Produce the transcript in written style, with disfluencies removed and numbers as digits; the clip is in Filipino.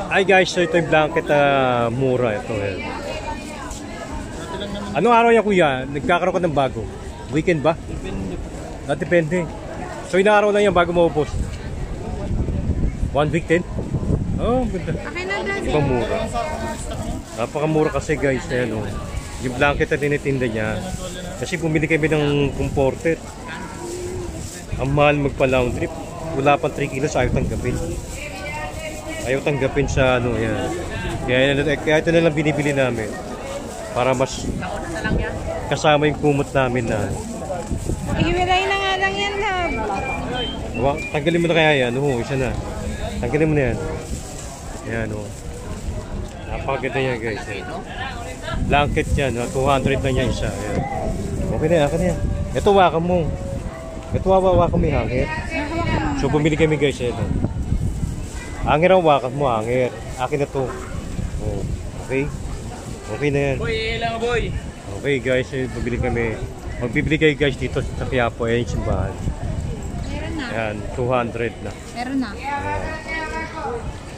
Ay guys, so ito yung blanket na mura ito. Anong araw yan kuya? Nagkakaroon ka ng bago? Weekend ba? Depende. So ilang araw lang yan bago maubos? 1 week din? Oh, ganda. Ibang mura. Napakamura kasi guys. Ayan, oh. Yung blanket na tinitinda niya. Kasi bumili kami ng comforter. Ang mahal magpa-laundry. Wala pang 3 kilos, ayaw tanggapin. Ayaw tanggapin sa ano yan. Kaya ito na lang binibili namin. Para mas kasama yung kumot namin na. Ihiwalay na nga lang yan, love. Tanggalin mo na kaya yan. Oo, isa na. Tanggalin mo na yan. Ayan, oh. Napakaganda yan guys. Blanket yan. 200 na niya isa. Ayan. Okay na yan. Okay na yan. Ito wakan mo. Ito wakan mo yung hanger. So bumili kami guys. Ito. Hanger ang wakan mo. Hanger. Akin na to. Oh, okay. Okay na yan. Boy, ilang boy. Okay guys. Bumili kami. Magbibili kayo guys dito sa Quiapo. Ayan yung simbahan. Meron na. Ayan. 200 na. Meron na. Ayan.